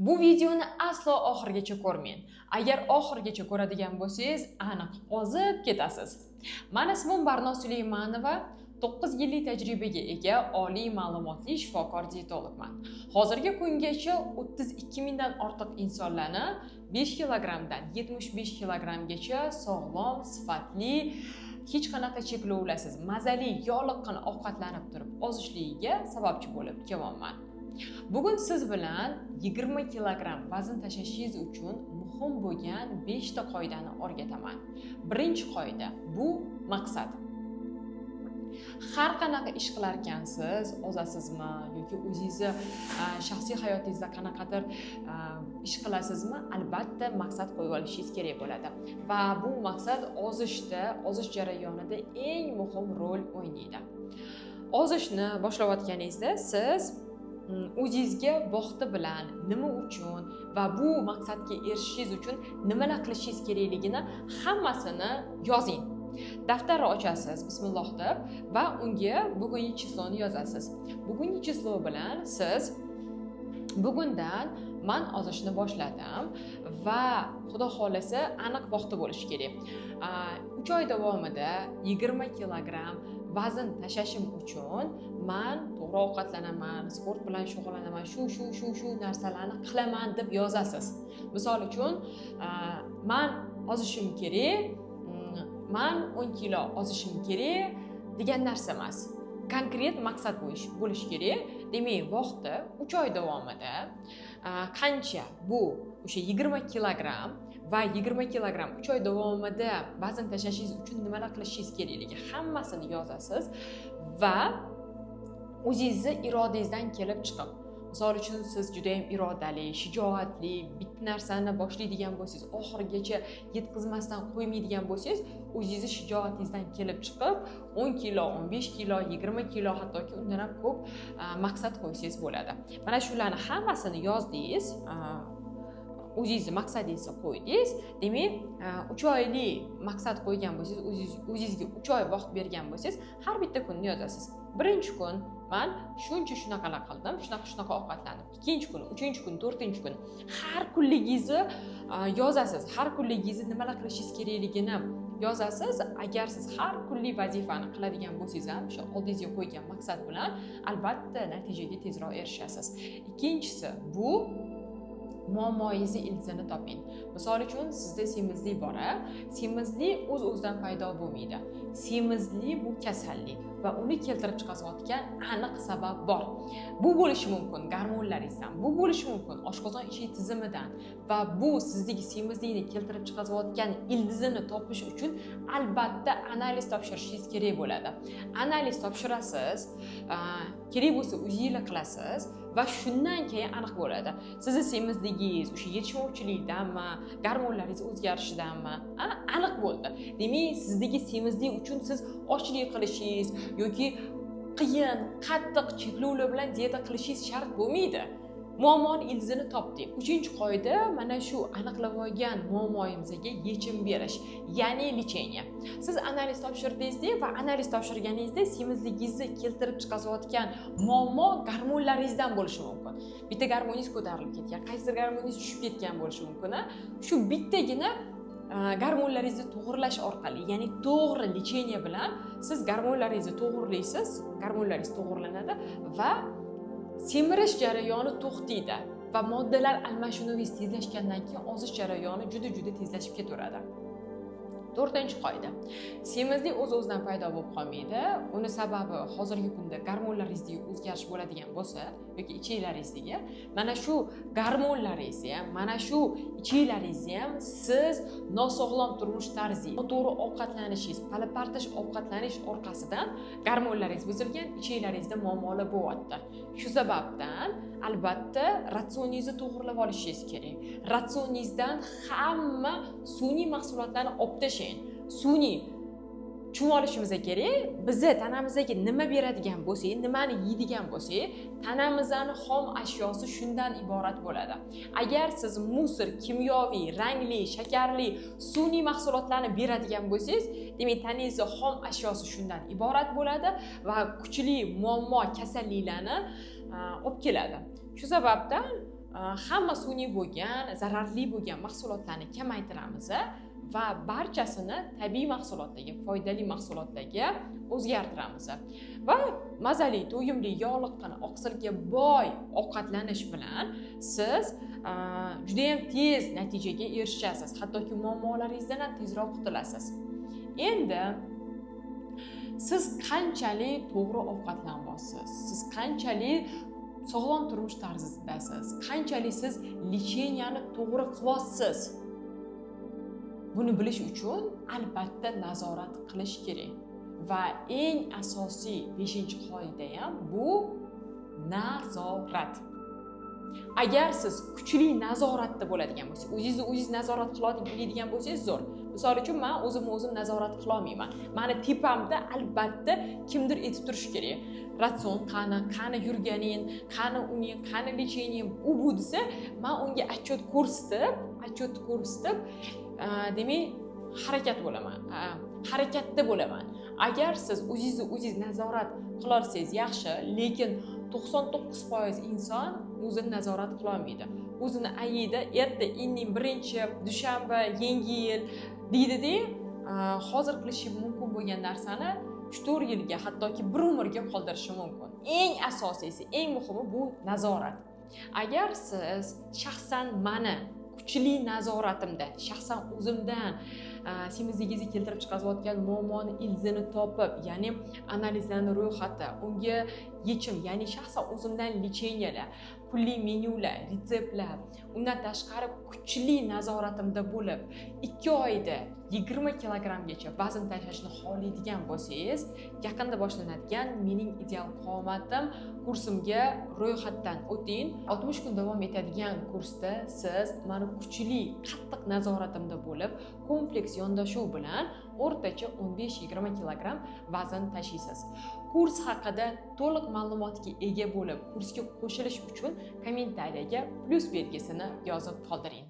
Bu videoni aslo oxirigacha ko'rmang. Agar oxirigacha ko'radigan bo'lsangiz, aniq ozib ketasiz. Men ismim Barno Suleymanova, 9 yillik tajribaga ega oliy ma'lumotli shifokor dietologman. Hozirgi kungacha 32 mingdan ortiq insonlarni 5 kilogramdan 75 kilogramgacha sog'lom, sifatli, hech qanaqa cheklovlarsiz, mazali, yog'liqqina ovqatlanib turib ozishligiga sababchi bo'lib kelyapman. Bugun siz bilan 20 kilogram vazn tashlashingiz uchun muhim bo'lgan 5 ta qoidani o'rgataman. Birinchi qoida bu maqsad. Har qanaqa ish qilar ekansiz, ozasizmi yoki o'zingizni shaxsiy hayotingizda qanaqadir ish qilasizmi, albatta maqsad qo'yib olishingiz kerak bo'ladi. Va bu maqsad ozish jarayonida eng muhim rol o'ynaydi. Ozishni boshlayotganingizda siz o'zingizga vaqti bilan nima uchun va bu maqsadga erishishingiz uchun nimalar qilishingiz kerakligini hammasini yozing. Daftarni ochasiz, bismillah deb, va unga bugungi chisloni yozasiz. Bugungi chislo bilan siz bugundan men ozishni boshladim va xudo xolasa aniq vaqti bo'lishi kerak. 3 oy davomida 20 kilogram vazn tashlashim uchun men to'g'ri ovqatlanaman, sport bilan shug'ullanaman, shu narsalarni qilaman deb yozasiz. Misol uchun, men ozishim kerak, men 10 kilo ozishim kerak degan narsa emas. Konkret maqsad bo'lishi kerak. Demak, vaqti 3 oy davomida qancha bu o'sha 20 kilogram va 20 kilogram 3 oy davomida vazn tashlashingiz uchun nimalar qilishingiz kerakligi hammasini yozasiz va o'zingizni irodangizdan kelib chiqib, misol uchun siz juda ham irodali, shijoatli, bitta narsani boshlaydigan bo'lsangiz, oxirigacha yetkazmasdan qo'ymaydigan bo'lsangiz, o'zingizni shijoatingizdan kelib chiqib 10 kilo, 15 kilo, 20 kilo, hattoki undan ham ko'p maqsad qo'ysangiz bo'ladi. Mana shularni hammasini yozdingiz. O'zingizni maqsadingizni qo'ydingiz. Demak, 3 oylik maqsad qo'ygan bo'lsangiz, o'zingizga 3 oy vaqt bergan bo'lsangiz, har bitta kunni yozasiz. Birinchi kun men shunaqalar qildim, shunaqa ovqatlandim. Ikkinchi kun, uchinchi kun, to'rtinchi kun har kunligingizni yozasiz. Har kunligingizni nimalar qilishingiz kerakligini yozasiz. Agar siz har kunlik vazifani qiladigan bo'lsangiz ham, o'sha oldingizga qo'ygan maqsad bilan albatta natijaga tezroq erishasiz. Ikkinchisi bu muammoyingizni ildizini toping. Misol uchun, sizda semizlik bor. Semizlik o'z-o'zidan paydo bo'lmaydi. Semizlik bu kasallik va uni keltirib chiqarayotgan aniq sabab bor. Bu bo'lishi mumkin gormonlaringizdan, bu bo'lishi mumkin oshqozon ichak tizimidan va bu sizdagi semizlikni keltirib chiqarayotgan ildizini topish uchun albatta analiz topshirishingiz kerak bo'ladi. Analiz topshirasiz, kerak bo'lsa o'zingiz qilasiz va shundan keyin aniq bo'ladi. Sizni semizligingiz o'sha yetishmovchilikdanmi, gormonlaringiz o'zgarishidanmi? Aniq bo'ldi. Demak, sizdagi semizlik uchun siz ochlik qilishingiz yoki qiyin, qattiq cheklovlar bilan dieta qilishingiz shart bo'lmaydi. Muammoni ildizini topdik. 3-qoida mana shu aniqlab olgan muammoyimizga yechim berish, ya'ni lecheniya. Siz analiz topshirdingiz va analiz topshirganingizda semizligingizni keltirib chiqarayotgan muammo gormonlaringizdan bo'lishi mumkin. Bitta gormoningiz ko'tarilib ketgan, qaysidir gormoningiz tushib ketgan bo'lishi mumkin. Shu bittagina gormonlaringizni to'g'irlash orqali, ya'ni to'g'ri lecheniya bilan siz gormonlaringizni to'g'irlaysiz, gormonlaringiz to'g'irlanadi va semirish jarayoni to'xtaydi va moddalar almashinuvingiz tezlashgandan keyin ozish jarayoni juda tezlashib ketaveradi. 4-qoida. Semizlik o'z-o'zidan paydo bo'lib qolmaydi. Uni sababi hozirgi kunda gormonlaringizdagi o'zgarish bo'ladigan bo'lsa yoki ichaklaringizdagi, mana shu gormonlaringizni ham, mana shu ichaklaringizni ham siz nosog'lom turmush tarzi, noto'g'ri ovqatlanishingiz, palapartish ovqatlanish orqasidan gormonlaringiz buzilgan, ichaklaringizda muammolar bo'lyapti. Shu sababdan albatta ratsioningizni to'g'rilab olishingiz kerak. Ratsioningizdan hamma sun'iy mahsulotlarni olib tashlang. Sun'iy tushunib olishimiz kerak. Bizni tanamizga nima beradigan bo'lsak, nimani yeydigan bo'lsak, tanamizning xom ashyosi shundan iborat bo'ladi. Agar siz musor, kimyoviy, rangli, shakarli, sun'iy mahsulotlarni beradigan bo'lsangiz, demak tanangizning xom ashyosi shundan iborat bo'ladi va kuchli muammo, kasalliklarni olib keladi. Shu sababdan hamma sun'iy bo'lgan, zararli bo'lgan mahsulotlarni kamaytiramiz va barchasini tabiiy mahsulotdagi, foydali mahsulotlarga o'zgartiramiz. Va mazali, to'yimli, yog'liqqina, oqsilga boy ovqatlanish bilan siz juda ham tez natijaga erishasiz. Hattoki muammolaringizdan ham tezroq qutulasiz. Endi siz qanchalik to'g'ri ovqatlanasiz, siz qanchalik sog'lom turmush tarzidasiz, qanchalik siz lecheniyani to'g'ri qilyapsiz, buni bilish uchun albatta nazorat qilish kerak. Va eng asosiy 5-qoida ham bu nazorat. Agar siz kuchli nazoratda bo'ladigan bo'lsangiz, o'zingiz nazorat qiladigan bo'lsangiz zo'r. Misol uchun men o'zim nazorat qila olmayman. Meni tepamda albatta kimdir aytib turish kerak. Ratsion qani yurganing, qani uning, qani lechening, u bu desa, men unga отчет ko'rsatib, demak, harakatda bo'laman. Agar siz o'zingiz nazorat qila olsangiz yaxshi, lekin 99% inson o'zini nazorat qila olmaydi. O'zini ayida, erta inning birinchi dushanba, yangi yil deydi-da, hozir qilishi mumkin bo'lgan narsani 3-4 yilga, hattoki bir umrga qoldirishi mumkin. Eng asosiysi, eng muhimi bu nazorat. Agar siz shaxsan meni kuchli nazoratimda, shaxsan o'zimdan semizligingizni keltirib chiqarayotgan muammoni ilzini topib, ya'ni analizlarni ro'yxati, unga yechim, ya'ni shaxsan o'zimdan lecheniyalar, kunlik menyular, retseptlar, undan tashqari kuchli nazoratimda bo'lib, 2 oyda 20 kilogramgacha vazn tashlashni xohlaydigan bo'lsangiz, yaqinda boshlanadigan mening ideal qomatim kursimga ro'yxatdan o'ting. 60 kun davom etadigan kursda siz meni kuchli, qattiq nazoratimda bo'lib, kompleks yondashuv bilan o'rtacha 15-20 kilogram vazn tashlaysiz. Kurs haqida to'liq ma'lumotga ega bo'lib, kursga qo'shilish uchun kommentariyaga plus belgisini yozib qoldiring.